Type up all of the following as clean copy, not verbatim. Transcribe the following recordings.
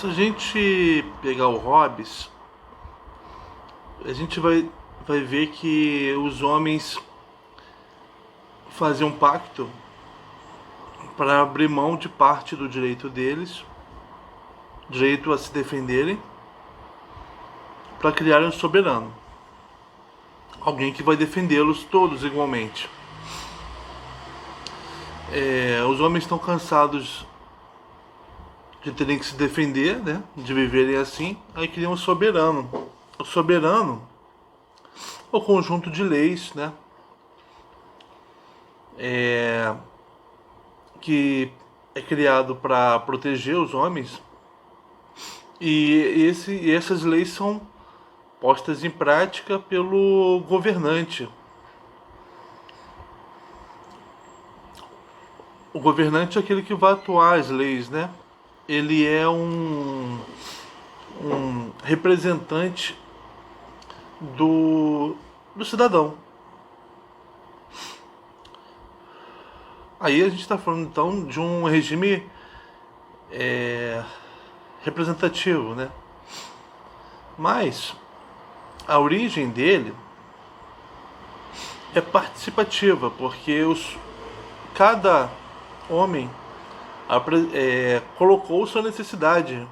Se a gente pegar o Hobbes, a gente vai ver que os homens faziam um pacto para abrir mão de parte do direito deles, direito a se defenderem, para criarem um soberano, alguém que vai defendê-los todos igualmente. Os homens estão cansados de terem que se defender, né, de viverem assim, aí criam um soberano. O soberano é o conjunto de leis, né, que é criado para proteger os homens, e essas leis são postas em prática pelo governante. O governante é aquele que vai atuar as leis, né? Ele é um representante do cidadão. Aí a gente está falando então de um regime representativo, né? Mas a origem dele é participativa, porque cada homem colocou sua necessidade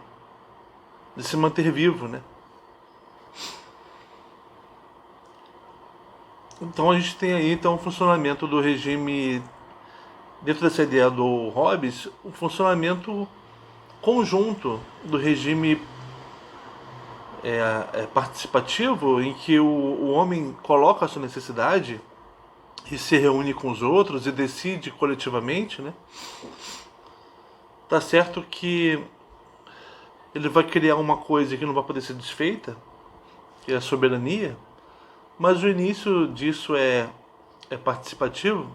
de se manter vivo, né? Então a gente tem aí então o funcionamento do regime, dentro dessa ideia do Hobbes, o funcionamento conjunto do regime participativo, em que o homem coloca a sua necessidade e se reúne com os outros e decide coletivamente, né? Tá certo que ele vai criar uma coisa que não vai poder ser desfeita, que é a soberania, mas o início disso é participativo.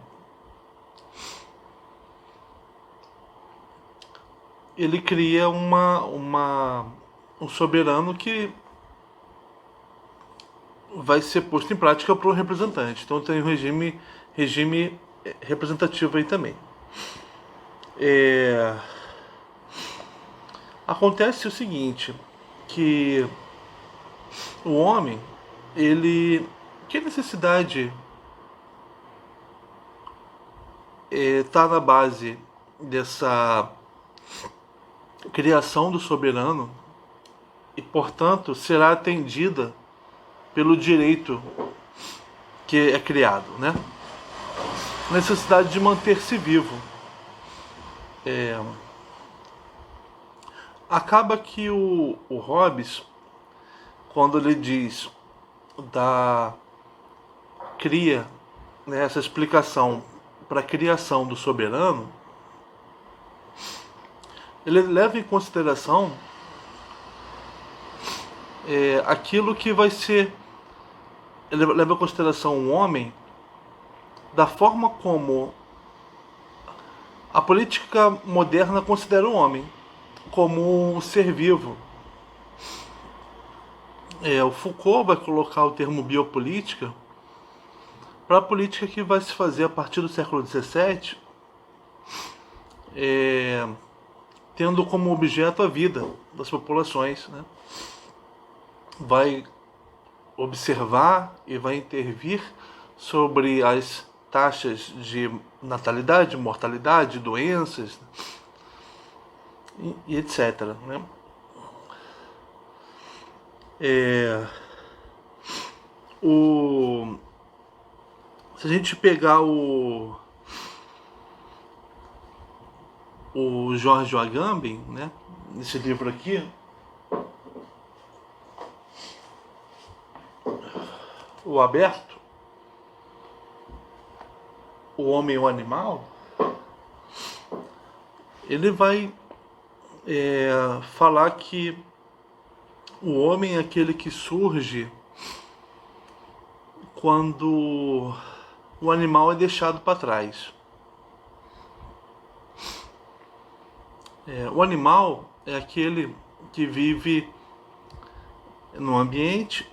Ele cria um soberano que vai ser posto em prática por um representante. Então tem um regime representativo aí também. Acontece o seguinte, que o homem, que necessidade está na base dessa criação do soberano e, portanto, será atendida pelo direito que é criado, né? Necessidade de manter-se vivo. Acaba que o Hobbes, quando ele diz cria, né, essa explicação para a criação do soberano, ele leva em consideração aquilo que vai ser. Ele leva em consideração o homem da forma como a política moderna considera o homem, como um ser vivo. O Foucault vai colocar o termo biopolítica para a política que vai se fazer a partir do século XVII, tendo como objeto a vida das populações, né? Vai observar e vai intervir sobre as taxas de natalidade, mortalidade, doenças e etc. Né? Se a gente pegar o George Agamben, né, nesse livro aqui, o Aberto, o Homem e o Animal, ele vai falar que o homem é aquele que surge quando o animal é deixado para trás. O animal é aquele que vive no ambiente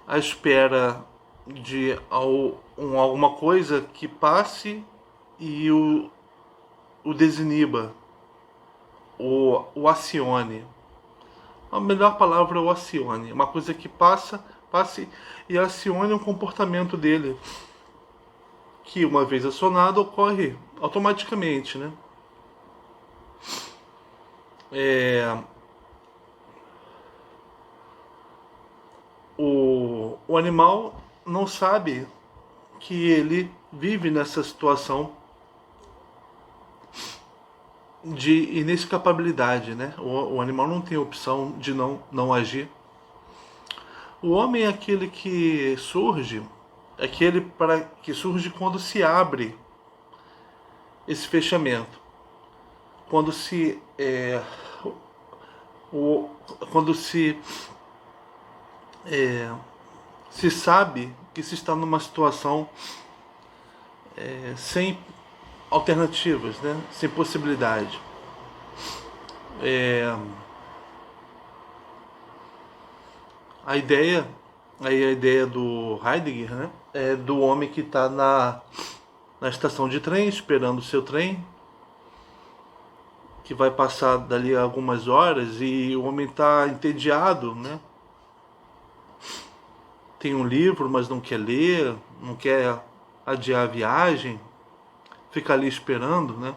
à espera de alguma coisa que passe e o desiniba, o acione. A melhor palavra é o acione. Uma coisa que passe e acione o comportamento dele, que uma vez acionado ocorre automaticamente, né? O animal não sabe que ele vive nessa situação de inescapabilidade, né? O animal não tem opção de não agir. O homem é aquele que surge, que surge quando se abre esse fechamento, quando quando se sabe que se está numa situação sem alternativas, né? Sem possibilidade. A ideia do Heidegger, né, é do homem que está na estação de trem, esperando o seu trem, que vai passar dali algumas horas, e o homem está entediado, né? Tem um livro, mas não quer ler, não quer adiar a viagem, fica ali esperando, né?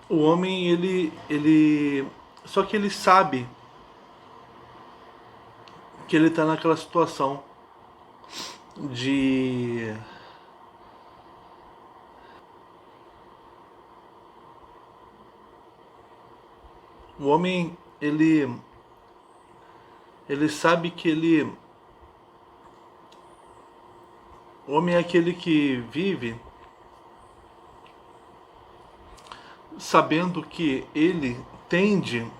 O homem, só que ele sabe que ele está naquela situação de o homem, ele sabe que o homem é aquele que vive sabendo que ele tende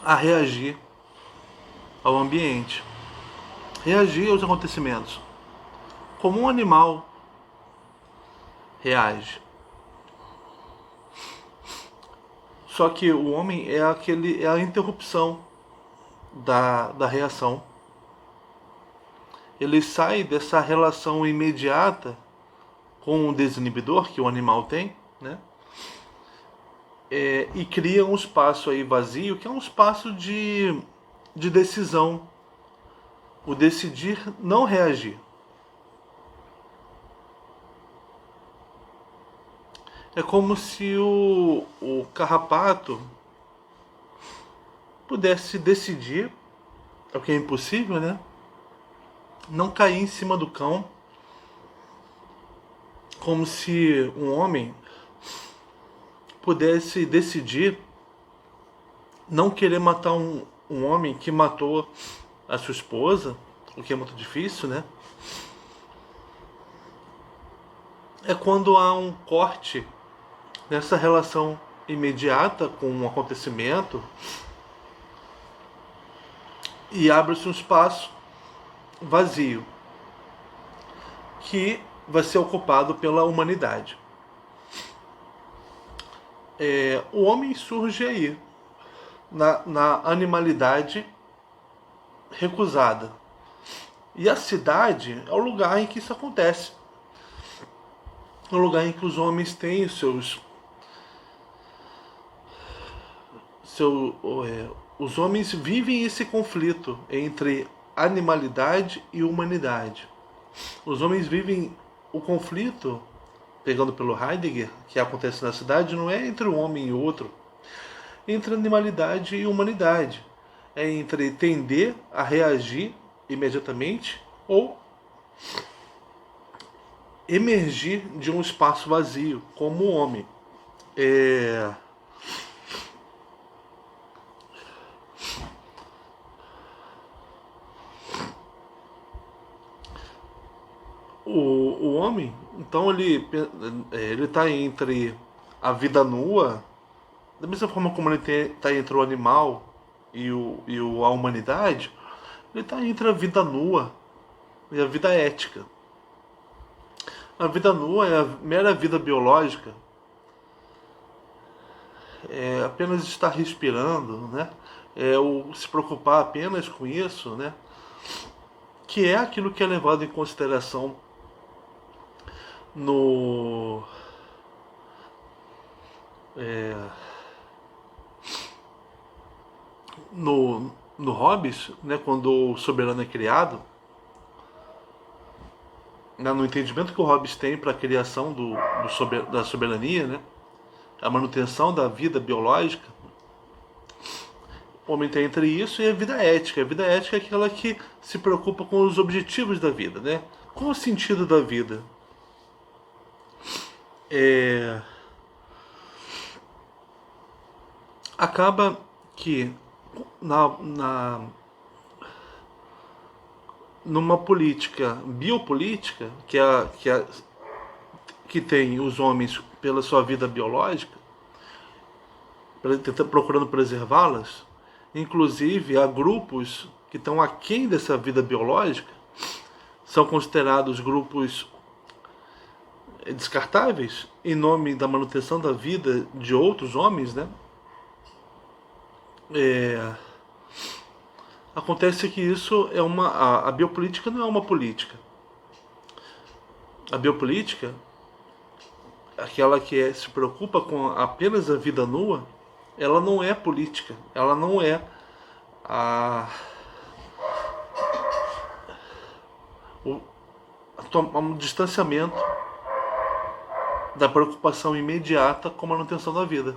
a reagir ao ambiente, reagir aos acontecimentos, como um animal reage. Só que o homem é a interrupção da reação. Ele sai dessa relação imediata com o desinibidor que o animal tem, né? E cria um espaço aí vazio, que é um espaço de decisão. O decidir não reagir. É como se o carrapato pudesse decidir, o que é impossível, né? Não cair em cima do cão, como se um homem pudesse decidir não querer matar um homem que matou a sua esposa, o que é muito difícil, né? É quando há um corte nessa relação imediata com um acontecimento e abre-se um espaço vazio que vai ser ocupado pela humanidade. O homem surge aí, na animalidade recusada. E a cidade é o lugar em que isso acontece. É o lugar em que os homens têm os homens vivem esse conflito entre animalidade e humanidade. Os homens vivem o conflito, pegando pelo Heidegger, que acontece na cidade, não é entre um homem e outro, é entre animalidade e humanidade. É entre tender a reagir imediatamente ou emergir de um espaço vazio, como o homem. O homem, então ele está entre a vida nua, da mesma forma como ele está entre o animal a humanidade, ele está entre a vida nua e a vida ética. A vida nua é a mera vida biológica, é apenas estar respirando, né? É o se preocupar apenas com isso, né? Que é aquilo que é levado em consideração no é, no Hobbes, né, quando o soberano é criado, né, no entendimento que o Hobbes tem para a criação da soberania, né, a manutenção da vida biológica, o homem tem entre isso e a vida ética. A vida ética é aquela que se preocupa com os objetivos da vida, né? Qual o sentido da vida? É, acaba que numa política biopolítica, que tem os homens pela sua vida biológica, procurando preservá-las, inclusive há grupos que estão aquém dessa vida biológica, são considerados grupos descartáveis em nome da manutenção da vida de outros homens, né? É, acontece que isso é a biopolítica não é uma política. A biopolítica, aquela se preocupa com apenas a vida nua, ela não é política, ela não é um distanciamento da preocupação imediata com a manutenção da vida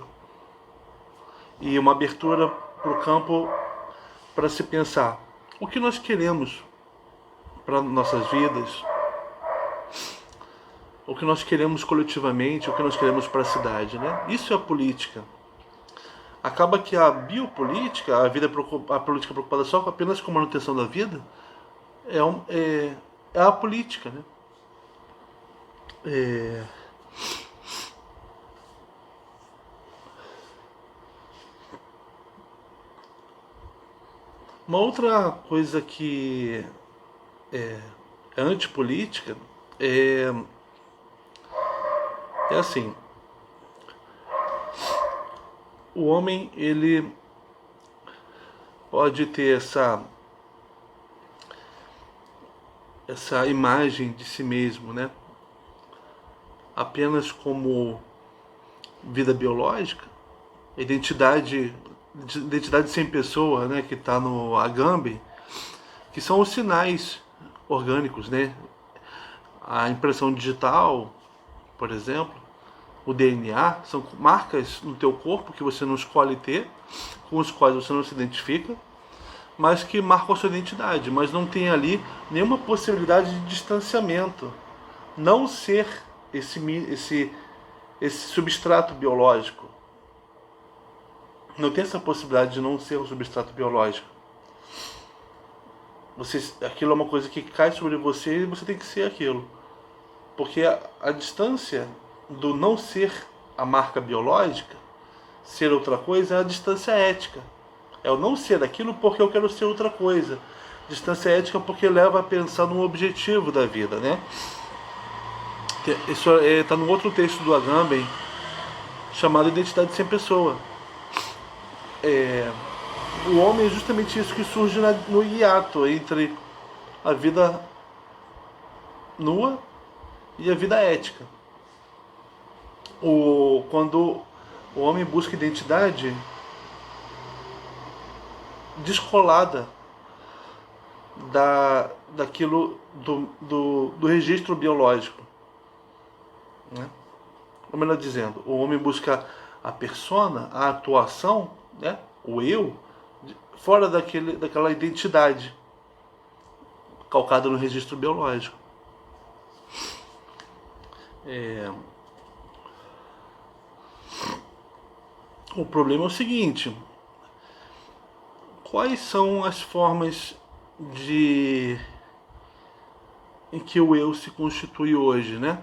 e uma abertura para o campo para se pensar o que nós queremos para nossas vidas, o que nós queremos coletivamente, o que nós queremos para a cidade, né? Isso é a política. Acaba que a biopolítica, a política preocupada só apenas com a manutenção da vida, é a política, né? Uma outra coisa que é antipolítica é, é assim, o homem ele pode ter essa imagem de si mesmo, né? Apenas como vida biológica, identidade sem pessoa, né? Que está no Agamben, que são os sinais orgânicos, né? A impressão digital, por exemplo, o DNA, são marcas no teu corpo que você não escolhe ter, com os quais você não se identifica, mas que marcam a sua identidade, mas não tem ali nenhuma possibilidade de distanciamento. Não ser esse substrato biológico. Não tem essa possibilidade de não ser um substrato biológico. Aquilo é uma coisa que cai sobre você e você tem que ser aquilo. Porque a distância do não ser a marca biológica, ser outra coisa, é a distância ética. É o não ser aquilo porque eu quero ser outra coisa. Distância ética porque leva a pensar no objetivo da vida, né? Isso está no outro texto do Agamben, chamado Identidade Sem Pessoa. O homem é justamente isso que surge no hiato entre a vida nua e a vida ética. Quando o homem busca identidade descolada daquilo do registro biológico, né? Ou melhor dizendo, o homem busca a persona, a atuação, né? O eu, fora daquela identidade calcada no registro biológico. O problema é o seguinte: quais são as formas em que o eu se constitui hoje, né?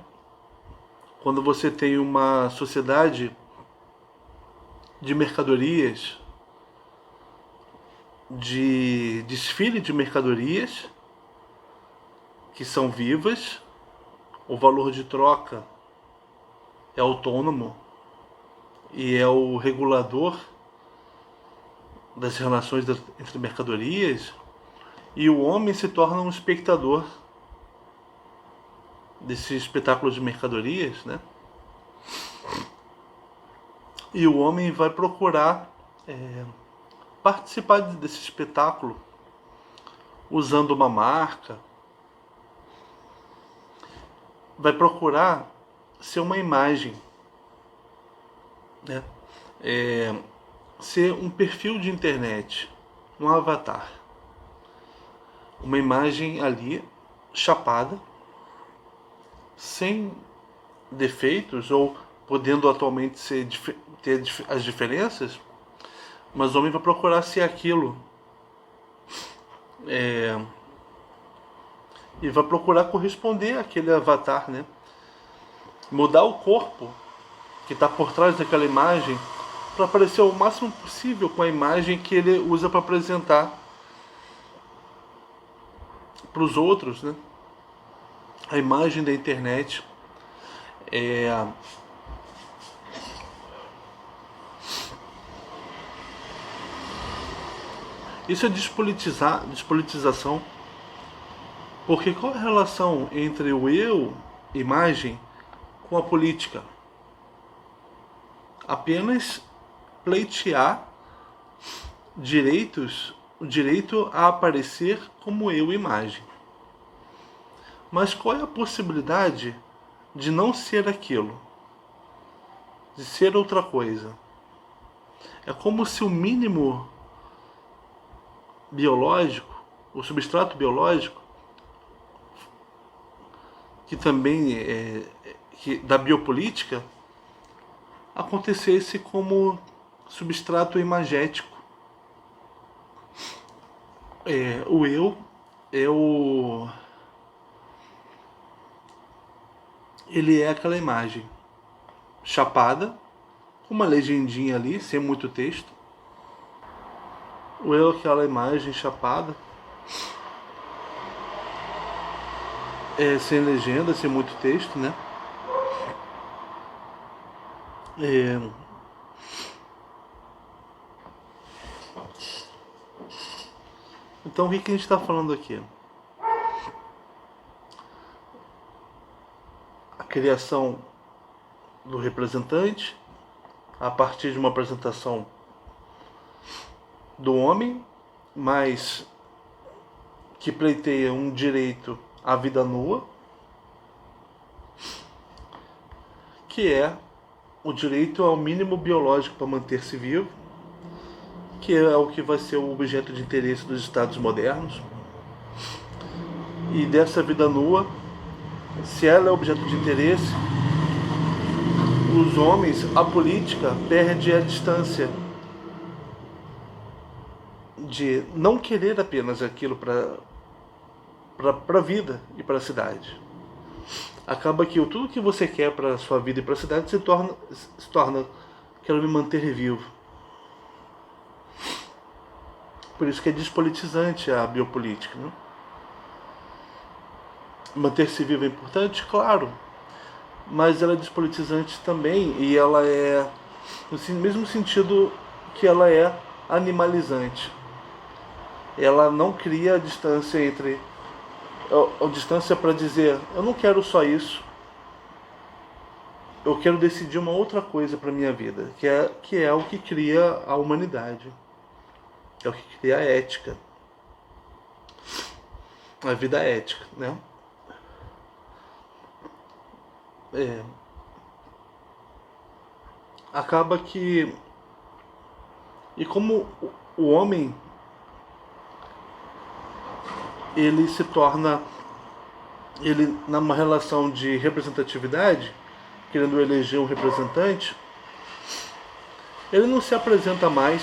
Quando você tem uma sociedade de mercadorias, de desfile de mercadorias que são vivas, o valor de troca é autônomo e é o regulador das relações entre mercadorias, e o homem se torna um espectador desse espetáculo de mercadorias, né? E o homem vai procurar participar desse espetáculo usando uma marca, vai procurar ser uma imagem, né? Ser um perfil de internet, um avatar, uma imagem ali chapada, sem defeitos, ou podendo atualmente ter as diferenças, mas o homem vai procurar ser aquilo, e vai procurar corresponder àquele avatar, né? Mudar o corpo que está por trás daquela imagem para parecer o máximo possível com a imagem que ele usa para apresentar para os outros, né? A imagem da internet isso é despolitização, porque qual é a relação entre o eu, imagem, com a política? Apenas pleitear o direito a aparecer como eu, imagem. Mas qual é a possibilidade de não ser aquilo? De ser outra coisa? É como se o mínimo biológico, o substrato biológico, que também da biopolítica, acontecesse como substrato imagético. O eu ele é aquela imagem chapada, com uma legendinha ali, sem muito texto. O eu é aquela imagem chapada, sem legenda, sem muito texto, né? Então o que a gente está falando aqui? A criação do representante a partir de uma apresentação do homem, mas que pleiteia um direito à vida nua, que é o direito ao mínimo biológico para manter-se vivo, que é o que vai ser o objeto de interesse dos Estados modernos. E dessa vida nua, se ela é objeto de interesse, os homens, a política perde a distância de não querer apenas aquilo para a vida e para a cidade. Acaba que tudo que você quer para a sua vida e para a cidade se torna quero me manter vivo. Por isso que é despolitizante a biopolítica, né? Manter-se vivo é importante? Claro. Mas ela é despolitizante também, e ela é no mesmo sentido que ela é animalizante. Ela não cria a distância entre a distância para dizer eu não quero só isso, eu quero decidir uma outra coisa para minha vida, que é o que cria a humanidade, é o que cria a ética, a vida ética, né? Acaba que, e como o homem ele se torna, ele numa relação de representatividade, querendo eleger um representante, ele não se apresenta mais.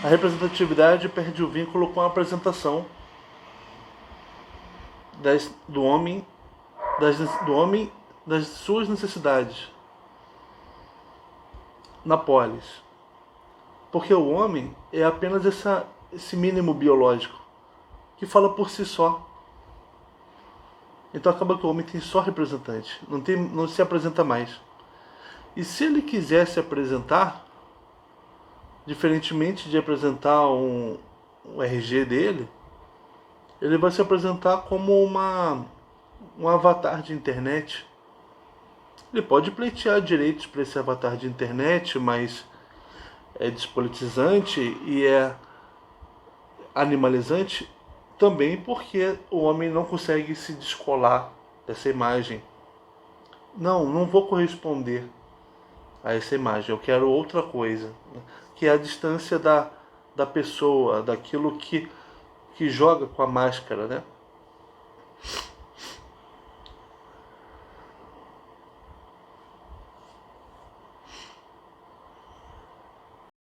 A representatividade perde o vínculo com a apresentação do homem, das suas necessidades na polis. Porque o homem é apenas esse mínimo biológico que fala por si só. Então acaba que o homem tem só representante, não se apresenta mais. E se ele quiser se apresentar, diferentemente de apresentar um RG dele, ele vai se apresentar como um avatar de internet. Ele pode pleitear direitos para esse avatar de internet, mas é despolitizante e é animalizante também porque o homem não consegue se descolar dessa imagem. Não vou corresponder a essa imagem, eu quero outra coisa, né? Que é a distância da pessoa, daquilo que joga com a máscara, né?